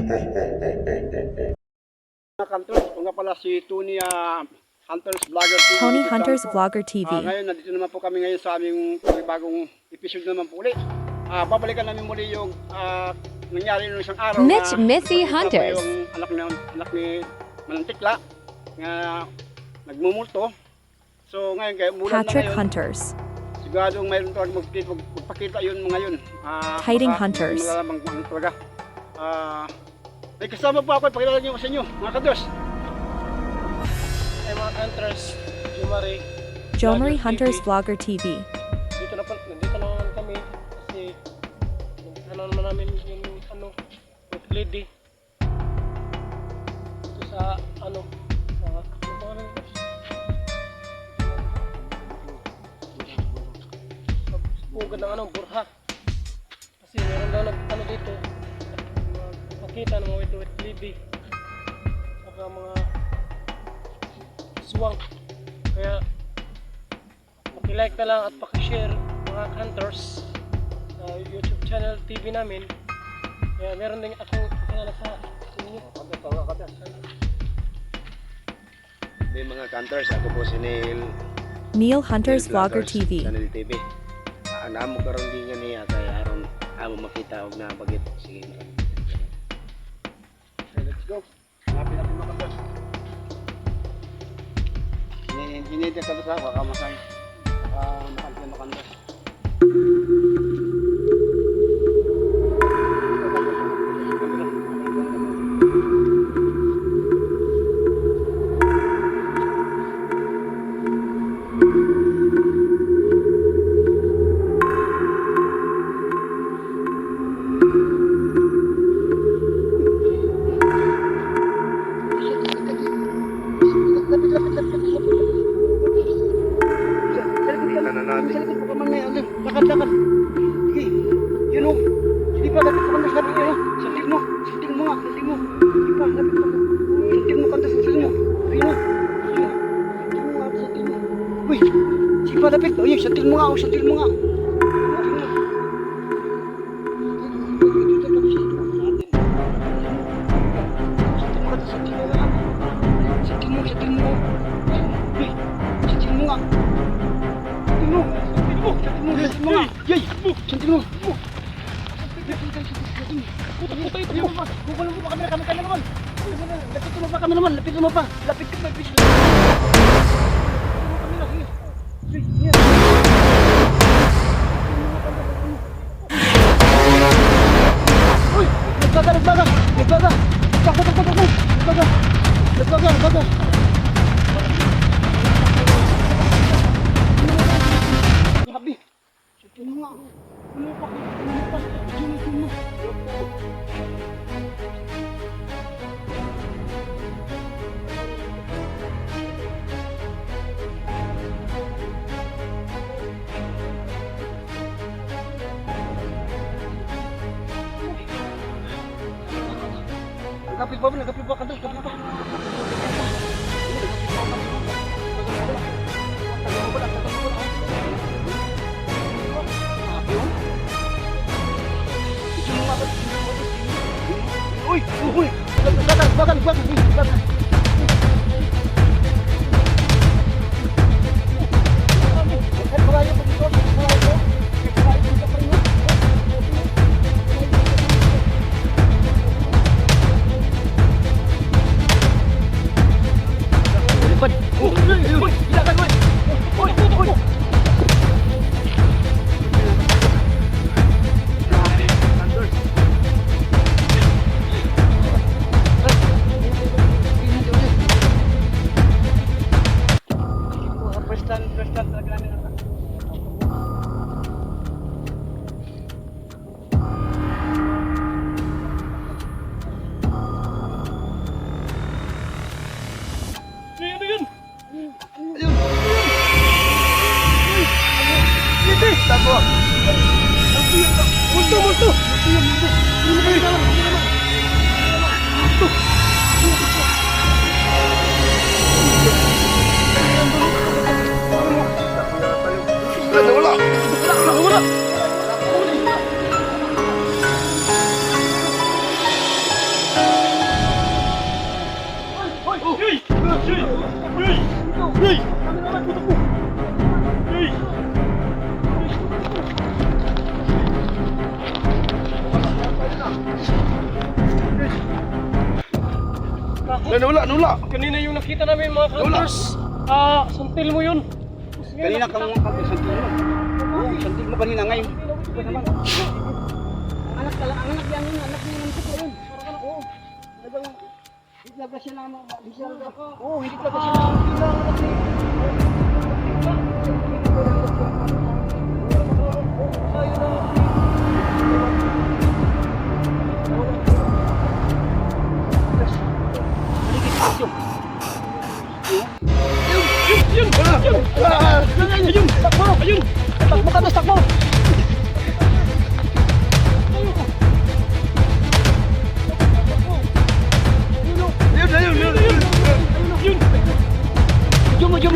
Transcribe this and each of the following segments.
Hunters, ito nga pala si Tony Hunters Vlogger TV. Tony Hunters Vlogger TV. Ngayon, nandito naman po kami ngayon sa aming bagong episode naman po ulit. Babalikan namin muli yung nangyari noong isang araw. Mitch Missy Hunters. Yung anak ni Manantikla nga nagmumulto. So ngayon, kaya mulan na Patrick ngayon. Hunters. Siguradong mayroon to magpakita yun mga yun. Hiding Hunters. Malalamang talaga. May kasama po ako, ipakilala niyo sa inyo, mga kados. Ay mga Hunters, Jomari Hunters Vlogger TV. nandito naman kami kasi ano naman namin yung yung lady. Ito sa pugad ng burha. Kasi meron daw dito. Makita ng mga wet lady. Saka mga swang. Kaya paki-like na lang at paki-share mga hunters sa YouTube channel TV namin. Kaya meron din akong kilala sa inyo. May mga hunters, ako po si Neil Hunters Vlogger TV. Channel TV. Namo karon din niya kaya aron amo makita og nabagit. Sige. Let's go. Happy mga kados. Hindi ka sa baka masay. Makandas. Lakad-lakad. Sige. Yun o. Hindi pa, lapit mo kandas. Lapit mo. Santil mo. Santil mo nga. Santil mo. Hindi pa, lapit mo. Santil mo kandas. Santil mo. Ayun o. Santil mo nga. Santil mo. Uy. Sige pa, lapit. Ayun, santil mo nga. Santil mo nga. Lapit mo pa. Lapit ka pa. Uy! Nagbaga! Nagbaga! Grabe! Sige mo nga. Ano pa? Sige mo. Nagkapit pa, kandas, kapit pa. Uy! Bakal! First time talaga namin ang Wala! Nawala. Kanina yung nakita namin mga hunters. Santil mo yun. Kanina kang santil mo. Oo, santil mo kanina ngayon. Ito naman. Anak yan yun, anak niya ng tuko yun. Oo. Talagang, hindi talaga siya na, oo, hindi talaga siya na, takbo ka, takbo! Jom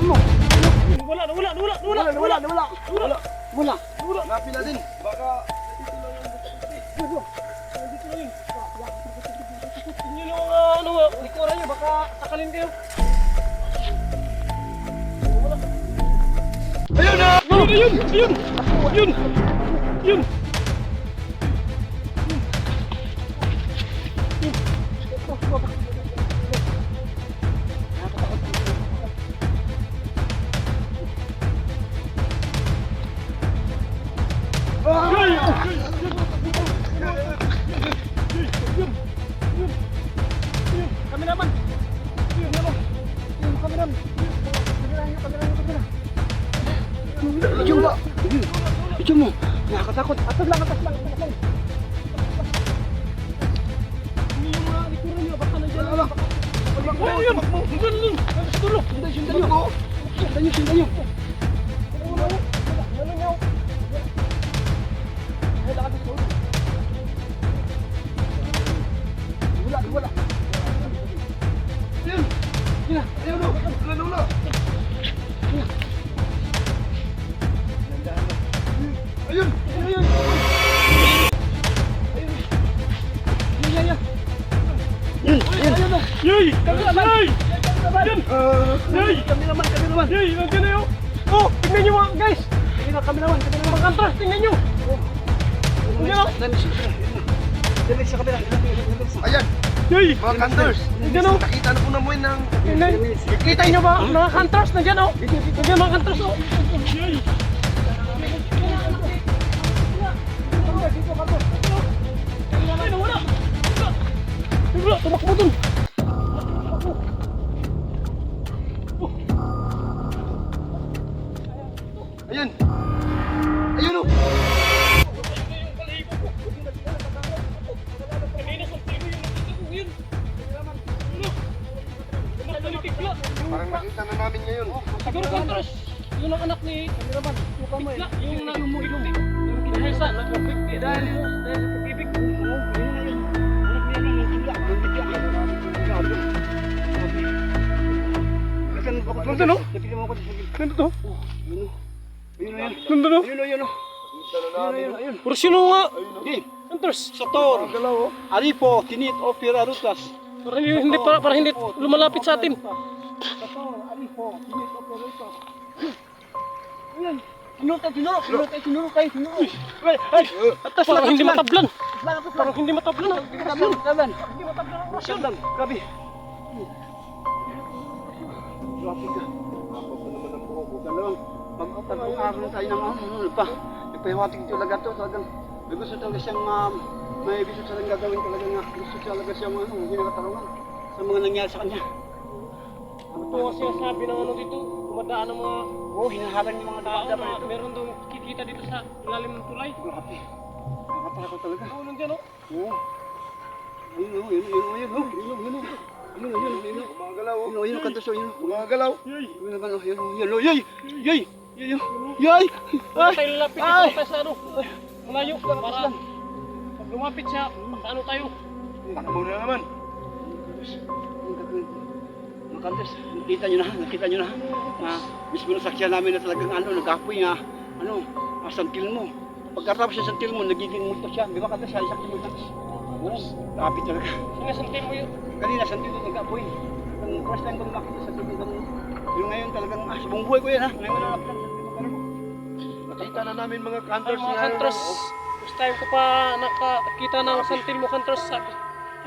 mo! Wala! Napila din. Baka Tingnan yung likuran nyo, baka sakalin kayo. ayun na! Yun! Kameraman! Kameraman! Jom mo! Nakakatakot! Atas lang! Hindi yung mga likuran nyo, baka nandiyan lang. Ayun! Sundan nyo! Wala! Nawala. Ayun! Yay! Kameraman! Yay! Nandiyan na yun! Oh! Tingnan nyo mga guys! Kameraman! Mga hunters, tingnan nyo! Dali sa kamera! Ayan! Yay! Mga hunters! Nandiyan o! Nakita na po namin ng... Kita nyo ba mga hunters? Nandiyan o! Nandiyan mga hunters o! Yay! Ay, nawala! Tumakbo dun! Ayun! Ayun o! Parang nakita na namin ngayon. Siguro hunters! Yun ang anak ni Kameraman. Bigla, yung nag-ilong kinahisa, nag-50 dahil sa pag-ibig. Nandun o? Nandun o? Nandun o? Ayun. Puro sino nga? Hey, Hunters! Sator, Arifo, Tinit, Ophir, Arutas. Para hindi lumalapit sa atin. Sator, Arifo, Tinit, Ophir, Arutas. Ayun. Tinuro kayo. Atas parang hindi matablan. Parang hindi matablan. Taban. Grabe. Grabe ka. Mag-araw tayo ng ano pa. Nagpahiwatig talaga to. Talagang may gusto talaga siyang may gusto talagang gagawin talaga nga. Gusto talaga siyang hindi nakatarungan sa mga nangyari sa kanya. Ito kasi sabi ng ano dito, dumadaan ng mga Hinahalang yung mga tao dapat na meron doon kikita dito sa ilalim ng tulay. Grabe. Nakatakot talaga. Oo, nandiyan o. Oo. Ayun. Gumagalaw o. Ayun, kantos yun. Gumagalaw. Ayun naman, yay! Tayo lalapit dito tayo sa ano. Malayo para pag lumapit siya, ano tayo. Takbo na naman. Mga kantos, nakita nyo na. Na mismo nasakyan namin na talagang nag-apoy nga, santil mo. Pagkatapos sa santil mo, nagiging multo siya. Di ba kantos, sakyan mo kantos? Oo, kapit talaga. Sinasantin mo yun. Kanina, santil mo nag-apoy. Ang first time ko nakita sa santil mo. Yung ngayon talagang, sa buong buhay ko yan ha. Ngayon na nakita Nakita na namin mga Ay, hunters mga na hunters. First time ko pa nakakita ng santil mo hunters. Sabi,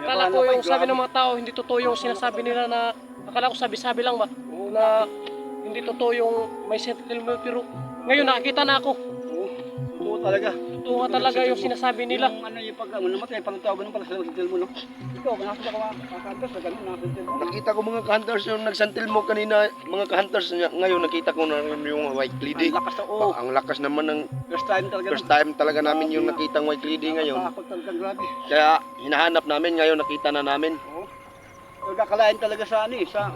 Akala ko yung sabi ng mga tao, hindi totoo yung sinasabi nila na, akala ko sabi-sabi lang ba? Na hindi totoo yung may settlement, pero ngayon nakakita na ako. Oo talaga. Totoo nga talaga yung sinasabi nila. Yung ano yung pag namatay, parang tao ganun pala sa sentil mo, no? Ikaw, nakakita ka ka-hunters na ganun, nakasentil mo. Nakita ko mga ka-hunters yung nagsantil mo kanina, mga ka-hunters ngayon nakita ko na yung white lady. Ang lakas na, oo. Ang lakas naman ng First time talaga. namin yung nakitang white lady ngayon. Nakakapag talaga, grabe. Kaya hinahanap namin ngayon, nakita na namin. Oo. Nagkakalain talaga sa ano eh, sa...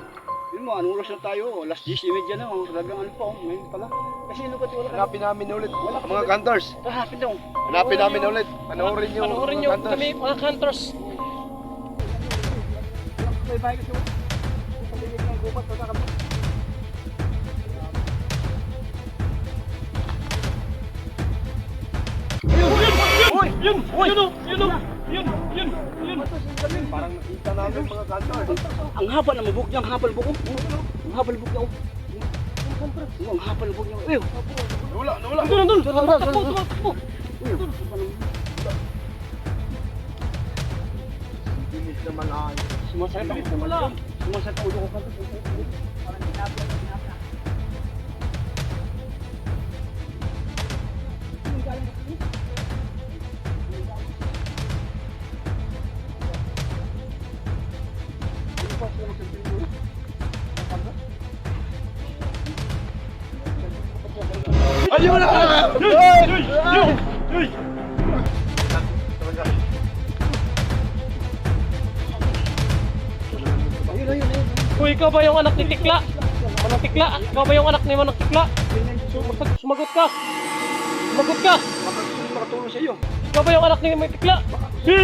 Yun mo, anong oras na tayo? Last 10:30 na, talagang ano pa, ngayon pala. Kasi lugat wala ka. Hanapin namin ulit, mga ka-hunters. Hanapin daw. Hanapin namin ulit. Panoorin yung Panoorin mga nyo ka-hunters. kami, mga hunters. May bahay kasi. Paligid ng gubat, pagkakabot. Parang nakita namin mga ka-hunters. Ang haba na mabuk niya, ang haba na buko. Ang haba na buk niya. Ang haba na buk niya. Uy, Nawala. Nandun! Takbo! Bilis naman ay. sumasakit ako. Wala. Sumasakit ako ulo ko kanto. Parang hinabi na. Ayun na! Uy, ikaw ba yung anak ni Tikla? Manang Tikla? Ikaw ba yung anak ni Manang Tikla? Sumagot ka! Sumagot ka! Makatulong sa iyo. Ikaw ba yung anak ni Manang Tikla? Si!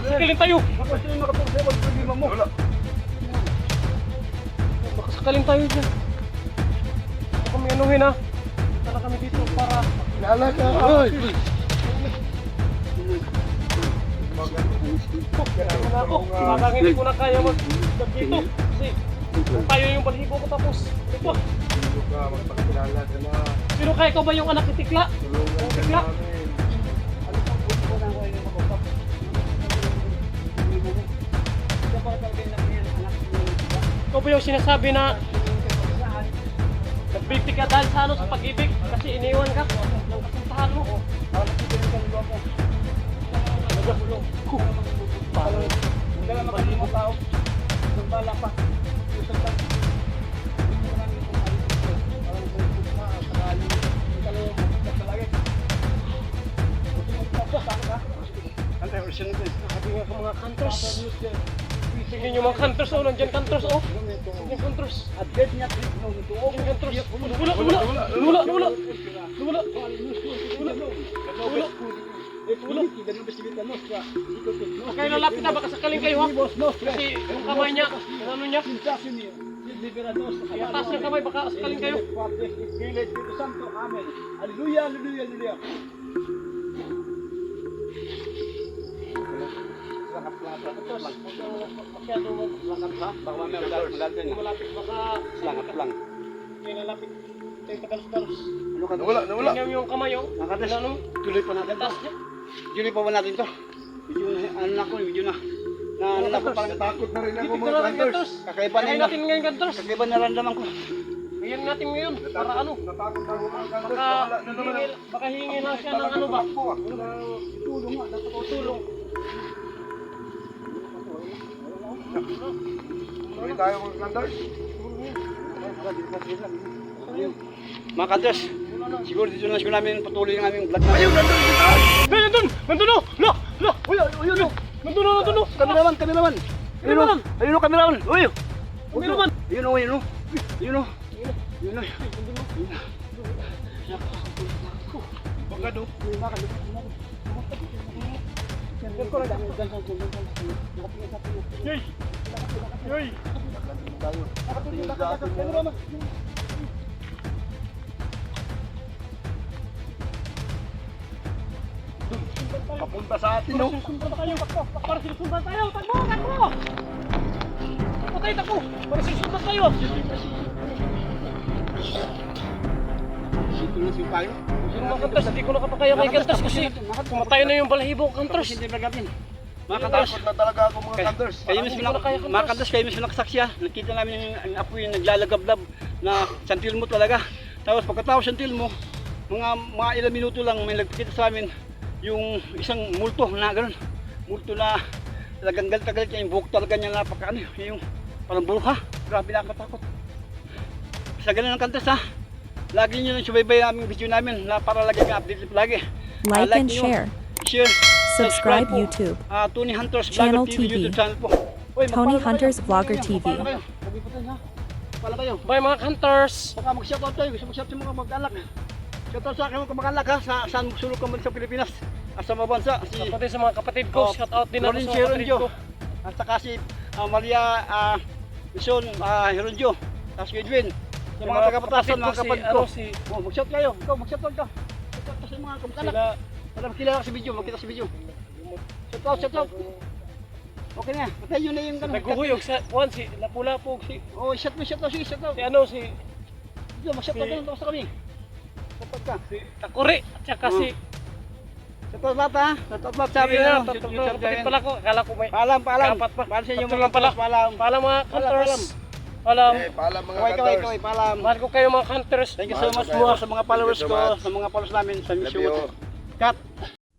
Sakalin tayo! Ako sila makatulong sa iyo. Pag problema mo. Makasakalin tayo dyan. Huwag kami anuhin ha. Punta na kami dito para... Lala ka! Oy! Kailangan na ako. Parang hindi ko na kaya mag-vlog dito. Kasi kung tayo yung balhibo ko tapos. Ano ba? Magpakilala ka na. Pero kaya ikaw ba yung anak ni Tikla? Tulungan ka Tikla? namin. Ano pang buti ko na ako yung makapap. Hindi pa talaga yung anak ni Ikaw ba yung sinasabi na nagbigti ka dahil sa ano sa pag-ibig kasi iniwan ka ng kasintahan mo? Parang hindi na makalimut mo tao. Sandala pa. Sandala. Sabi nga ka mga kantros. Tingnan nyo mga kantros oh, nandiyan kantros oh. Nandiyan kantros. Advent niya trip no ito. Nandiyan kantros. Wala. Okay, lalapit na baka sakaling kayo ha. Kasi yung kamay niya, ano niya? Taas yung kamay baka sakaling kayo. Hallelujah, hallelujah, hallelujah. Masyado mo. Langkat ha? Baka mamaya malalim Kung malapit baka Langkat lang. Kaya lalapit. Tayo pagalos-galos. Ano ka? Nawala. Tingnan yung kamay oh. Nakatas. Ano? Tuloy pa natin to. Taas niya. Tuloy pa ba natin to? Video na, ano na ako, video na. Na ako parang Takot na rin ako Tingnan mga natin ka-hunters. kantros. kakaiba Kaya na natin ngayon kantros. kakaiba na ramdaman ko. Ngayon natin ngayon. Para ano? Natakot na ako mga ka-hunters. Baka Nawala na naman. baka hingi na siya ng ano ba? Tulong nga, dapat ako tulong. Tuloy tayo mga ka-hunters. Mga kantos, siguro dito na siguro namin patuloy ng aming vlog namin. Nandun! Nandun oh! La! La! Uy, ayun o! Nandun oh! Nandun oh! Kameraman, kameraman! Ayun o! Ayun o, kameraman! Uy! Kameraman! Ayun o, ayun o! Ayun o! Ayun o! Bagado. Yoy! Yoy! Papunta sa atin, no? Sinusundan tayo! Para sinusundan tayo! Takbo! Takbo! Takbo tayo! Takbo! Para sinusundan tayo! Dito na si Payo. Yung mga kantas, hindi ko nakapakaya kay kantas kasi kumatayo na yung balahibo Tapos kantas. hindi vlog natin. Mga kanders. Takot na talaga ako mga kanders. Kayo mismo Parang hindi ko na kaya, mga kanders, kayo mismo nakasaksya. Nakita namin yung apoy yung naglalagablab na santil mo talaga. Tapos pagkatapos santil mo, mga ilang minuto lang may nagpakita sa amin yung isang multo na gano'n. Multo na talagang galit niya, yung buhok talaga niya napaka yung parang buha. Grabe nakakatakot. Sa ganun ng kantas ha. Lagi nyo lang subaybay ang video namin na para lagi kang update lagi. Like and nyo, share. Share. Subscribe po. YouTube. Tony Hunters Channel Vlogger TV TV. YouTube channel po. Uy, Tony magpala Hunters kayo. Vlogger Magpala TV. kayo. Huwag ipatay, ha? Magpala kayo. Bye mga hunters! Baka mag-shoutout tayo. Gusto mag-shoutout sa mga mag-anak. Shoutout sa akin mga mag-anak ha. Saan sulok ka man sa Pilipinas. Sa mga bansa. Si Pati sa mga kapatid ko, shout out din ako Lorin sa mga kapatid Heronjo. ko. At saka si Maria Ison Heronjo. Tapos si Edwin. Sa mga taga-patasan, mga kapatid ko. Mag-shout kayo. Ikaw, mag-shoutout ka. Shoutout sa mga kamag-anak. Sila, Para makilala ka sa video, makita sa video. Shoutout. Okay na, patayin nyo na yung ganun. naghuhuyog sa Juan, si Lapulapog, si Oh, shoutout, sige, shoutout. si ano, si Video, mag-shoutout na lang, tapos na kami. Shoutout ka. Takuri, at saka si Shoutout lahat ha. Shoutout lahat sabi Sige na, na. tatlong kapatid pala ko, akala ko may Paalam. Kapat pa. Paalam sa inyo Tatlo mga lang pala. paalam. Paalam mga Paalam. hunters. Paalam. Paalam mga Kaway, kanders. paalam. Mahal ko kayo mga hunters. Thank you so much po sa mga followers ko, sa mga followers namin sa Miss Love you. You. Cut.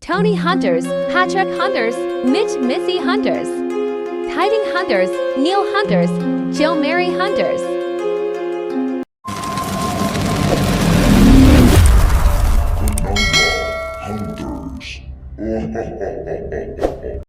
Tony Hunters, Patrick Hunters, Mitch Missy Hunters, Tiding Hunters, Neil Hunters, Jill Mary Hunters. Hunters.